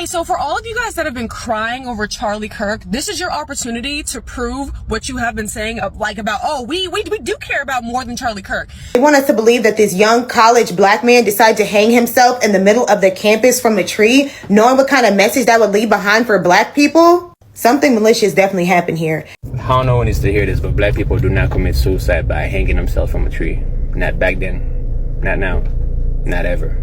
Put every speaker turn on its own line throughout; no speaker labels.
Hey, so for all of you guys that have been crying over Charlie Kirk, this is your opportunity to prove what you have been saying about, oh, we do care about more than Charlie Kirk.
They want us to believe that this young college black man decided to hang himself in the middle of the campus from a tree, knowing what kind of message that would leave behind for black people. Something malicious definitely happened here.
How no one needs to hear this, but black people do not commit suicide by hanging themselves from a tree. Not back then, not now, not ever.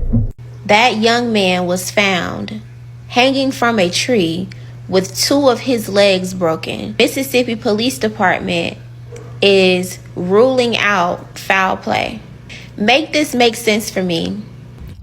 That young man was found hanging from a tree with 2 of his legs broken. Mississippi Police Department is ruling out foul play. Make this make sense for me.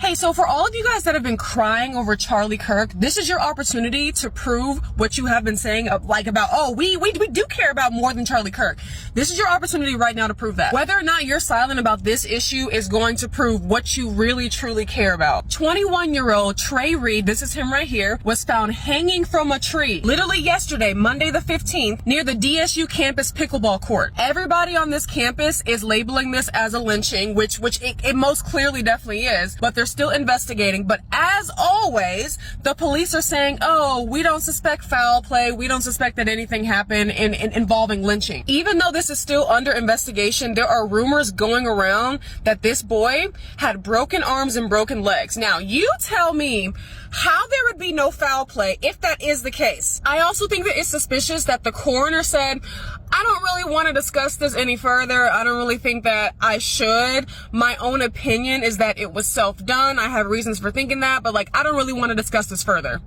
Hey, so for all of you guys that have been crying over Charlie Kirk, this is your opportunity to prove what you have been saying about, oh, we do care about more than Charlie Kirk. This is your opportunity right now to prove that. Whether or not you're silent about this issue is going to prove what you really truly care about. 21-year-old Trey Reed, this is him right here, was found hanging from a tree literally yesterday, Monday the 15th, near the DSU campus pickleball court. Everybody on this campus is labeling this as a lynching, which it most clearly definitely is, but they're still investigating. But as always, the police are saying, oh, we don't suspect foul play. We don't suspect that anything happened involving lynching. Even though this is still under investigation, there are rumors going around that this boy had broken arms and broken legs. Now, you tell me how there would be no foul play if that is the case. I also think that it's suspicious that the coroner said, I don't really want to discuss this any further. I don't really think that I should. My own opinion is that it was self-done. I have reasons for thinking that, but I don't really want to discuss this further.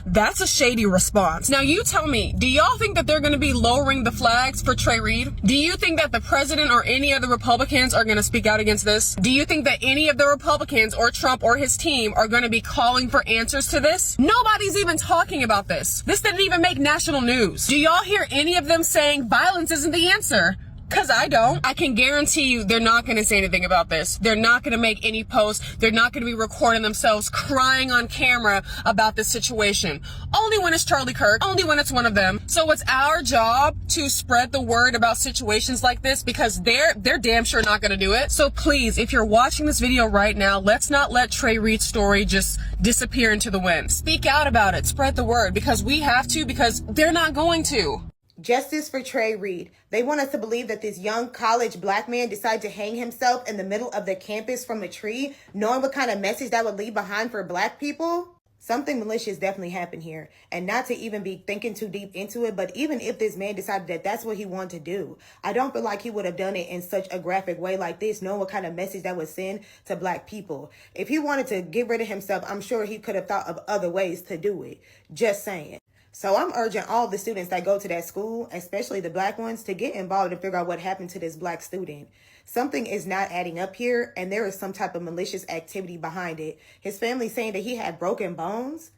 That's a shady response. Now you tell me, do y'all think that they're going to be lowering the flags for Trey Reed? Do you think that the president or any of the Republicans are going to speak out against this? Do you think that any of the Republicans or Trump or his team are going to be calling for answers to this? Nobody's even talking about this. This didn't even make national news. Do y'all hear any of them saying violence isn't the answer? Because I don't. I can guarantee you they're not going to say anything about this. They're not going to make any posts. They're not going to be recording themselves crying on camera about this situation. Only when it's Charlie Kirk. Only when it's one of them. So it's our job to spread the word about situations like this because they're damn sure not going to do it. So please, if you're watching this video right now, let's not let Trey Reed's story just disappear into the wind. Speak out about it. Spread the word because we have to, because they're not going to.
Justice for Trey Reed. They want us to believe that this young college black man decided to hang himself in the middle of the campus from a tree, knowing what kind of message that would leave behind for black people. Something malicious definitely happened here. And not to even be thinking too deep into it, but even if this man decided that that's what he wanted to do, I don't feel like he would have done it in such a graphic way like this, knowing what kind of message that would send to black people. If he wanted to get rid of himself, I'm sure he could have thought of other ways to do it. Just saying. So I'm urging all the students that go to that school, especially the black ones, to get involved and figure out what happened to this black student. Something is not adding up here, and there is some type of malicious activity behind it. His family saying that he had broken bones.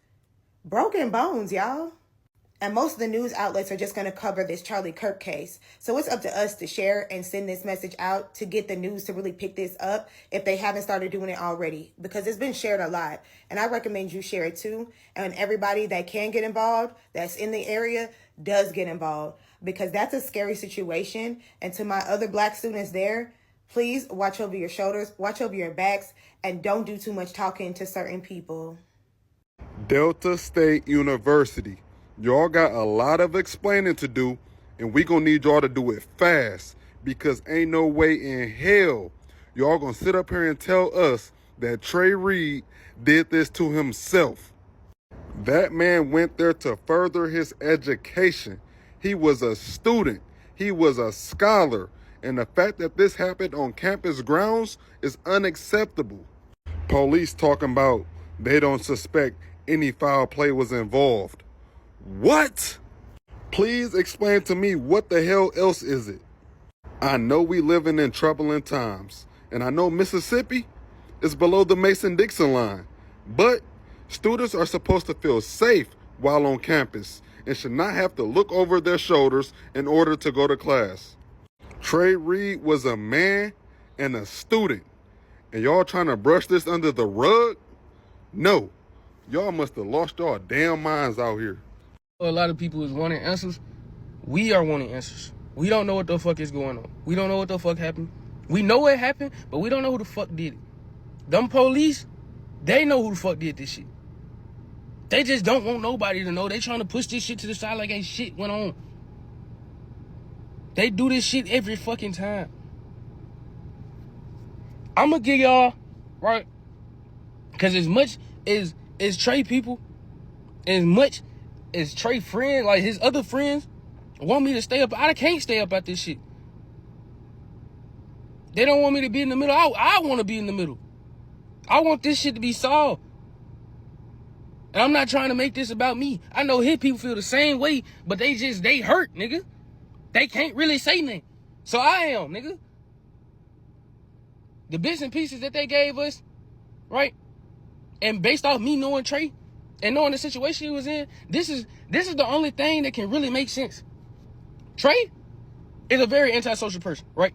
Broken bones, y'all. And most of the news outlets are just going to cover this Charlie Kirk case. So it's up to us to share and send this message out to get the news to really pick this up if they haven't started doing it already. Because it's been shared a lot. And I recommend you share it too. And everybody that can get involved, that's in the area, does get involved. Because that's a scary situation. And to my other black students there, please watch over your shoulders, watch over your backs, and don't do too much talking to certain people.
Delta State University. Y'all got a lot of explaining to do, and we gonna need y'all to do it fast because ain't no way in hell y'all gonna sit up here and tell us that Trey Reed did this to himself. That man went there to further his education. He was a student. He was a scholar. And the fact that this happened on campus grounds is unacceptable. Police talking about they don't suspect any foul play was involved. What? Please explain to me what the hell else is it? I know we living in troubling times, and I know Mississippi is below the Mason-Dixon line, but students are supposed to feel safe while on campus and should not have to look over their shoulders in order to go to class. Trey Reed was a man and a student, and y'all trying to brush this under the rug? No, y'all must have lost y'all damn minds out here.
A lot of people is wanting answers. We are wanting answers. We don't know what the fuck is going on. We don't know what the fuck happened. We know what happened, but we don't know who the fuck did it. Them police, they know who the fuck did this shit. They just don't want nobody to know. They trying to push this shit to the side like ain't shit went on. They do this shit every fucking time. I'm gonna give y'all, right? Because as much as Trey people, as much as Trey friends, like his other friends, want me to stay up, I can't stay up at this shit. They don't want me to be in the middle. I want to be in the middle. I want this shit to be solved. And I'm not trying to make this about me. I know his people feel the same way, but they hurt, nigga. They can't really say nothing. So I am, nigga. The bits and pieces that they gave us, right? And based off me knowing Trey and knowing the situation he was in, this is the only thing that can really make sense. Trey is a very antisocial person, right?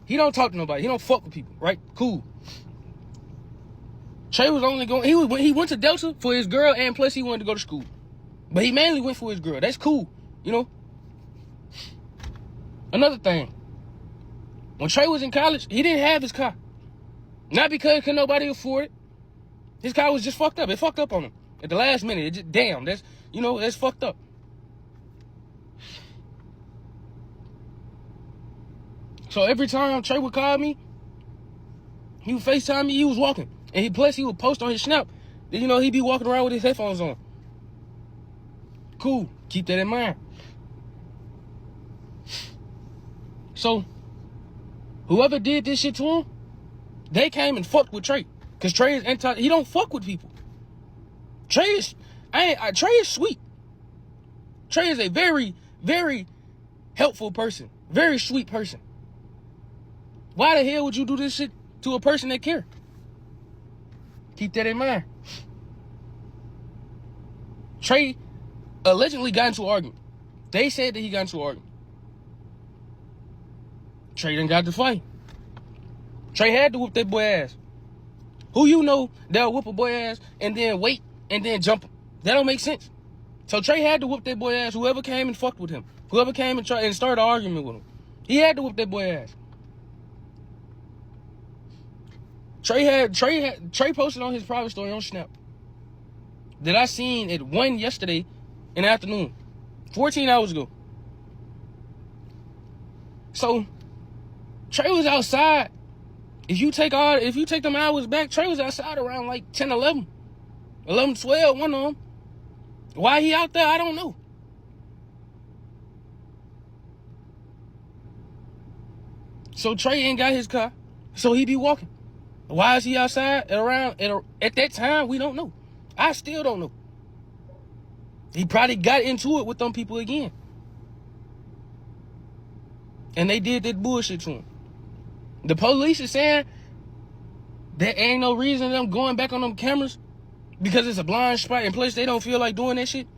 He don't talk to nobody. He don't fuck with people, right? Cool. Trey was only going, he went to Delta for his girl, and plus he wanted to go to school. But he mainly went for his girl. That's cool, you know? Another thing. When Trey was in college, he didn't have his car. Not because could nobody afford it. His car was just fucked up. It fucked up on him at the last minute. It just, damn, that's fucked up. So every time Trey would call me, he would FaceTime me, he was walking. And he would post on his Snap that, he'd be walking around with his headphones on. Cool. Keep that in mind. So, whoever did this shit to him, they came and fucked with Trey. Because Trey is he don't fuck with people. Trey is sweet. Trey is a very, very helpful person. Very sweet person. Why the hell would you do this shit to a person that care? Keep that in mind. Trey allegedly got into an argument. They said that he got into an argument. Trey done got to fight. Trey had to whoop that boy ass. Who you know that'll whoop a boy ass and then wait and then jump him? That don't make sense. So Trey had to whoop that boy ass. Whoever came and fucked with him. Whoever came and started an argument with him. He had to whoop that boy ass. Trey posted on his private story on Snap that I seen at 1 yesterday in the afternoon, 14 hours ago. So Trey was outside. If you take them hours back, Trey was outside around like 10, 11, 12, one of them. Why he out there, I don't know. So Trey ain't got his car, so he be walking. Why is he outside at that time? We don't know. I still don't know. He probably got into it with them people again. And they did that bullshit to him. The police is saying there ain't no reason them going back on them cameras because it's a blind spot in place they don't feel like doing that shit.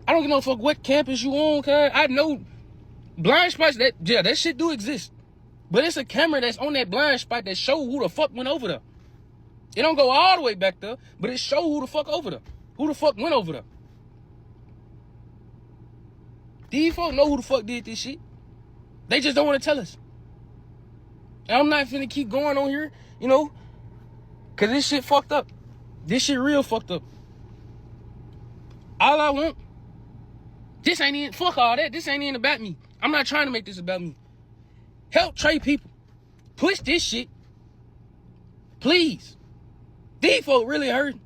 I don't give no fuck what campus you on, cuz. I know blind spots, that shit do exist. But it's a camera that's on that blind spot that show who the fuck went over there. It don't go all the way back there, but it show who the fuck over there. Who the fuck went over there. These folk know who the fuck did this shit. They just don't want to tell us. And I'm not finna keep going on here, because this shit fucked up. This shit real fucked up. All I want, fuck all that. This ain't even about me. I'm not trying to make this about me. Help Trey people. Push this shit. Please. These folk really hurt.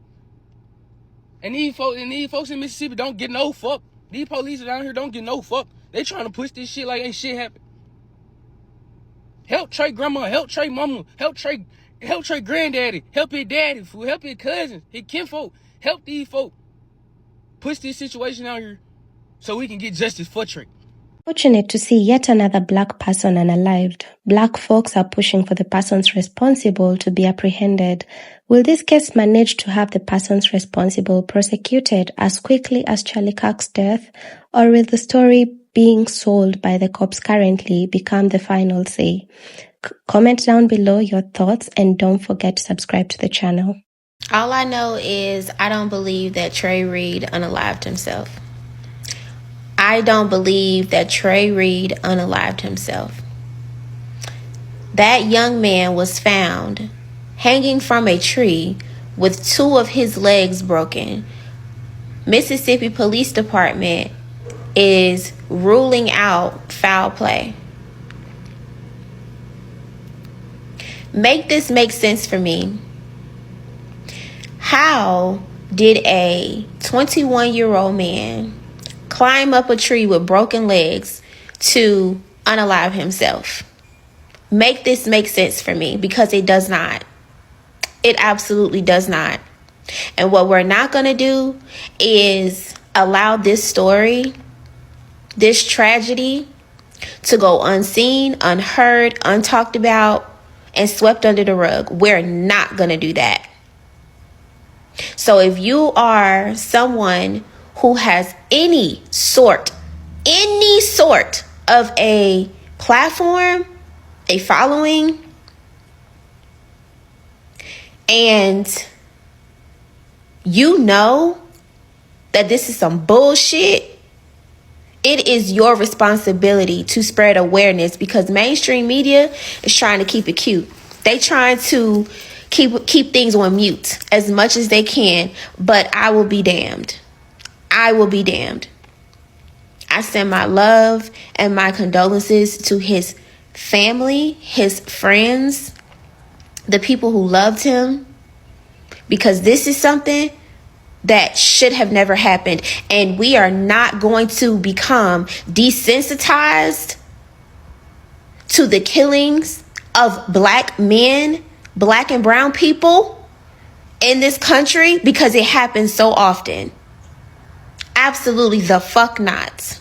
And these folks in Mississippi don't get no fuck. These police down here don't get no fuck. They trying to push this shit like ain't shit happen. Help Trey grandma, help Trey mama, help Trey granddaddy, help his daddy, help his cousins, his kinfolk. Help these folk push this situation out here so we can get justice for Trey.
Fortunate to see yet another black person unalived. Black folks are pushing for the persons responsible to be apprehended. Will this case manage to have the persons responsible prosecuted as quickly as Charlie Kirk's death, or will the story being sold by the cops currently become the final say? Comment down below your thoughts and don't forget to subscribe to the channel.
All I know is I don't believe that Trey Reed unalived himself. I don't believe that Trey Reed unalived himself. That young man was found hanging from a tree with 2 of his legs broken, Mississippi Police Department is ruling out foul play. Make this make sense for me. How did a 21-year-old man climb up a tree with broken legs to unalive himself? Make this make sense for me, because it does not. It absolutely does not. And what we're not going to do is allow this story, this tragedy, to go unseen, unheard, untalked about, and swept under the rug. We're not going to do that. So if you are someone who has any sort of a platform, a following, and you know that this is some bullshit, it is your responsibility to spread awareness, because mainstream media is trying to keep it cute. They trying to keep things on mute as much as they can, but I will be damned. I will be damned. I send my love and my condolences to his family, his friends, the people who loved him, because this is something that should have never happened. And we are not going to become desensitized to the killings of black men, black and brown people in this country, because it happens so often. Absolutely the fuck not.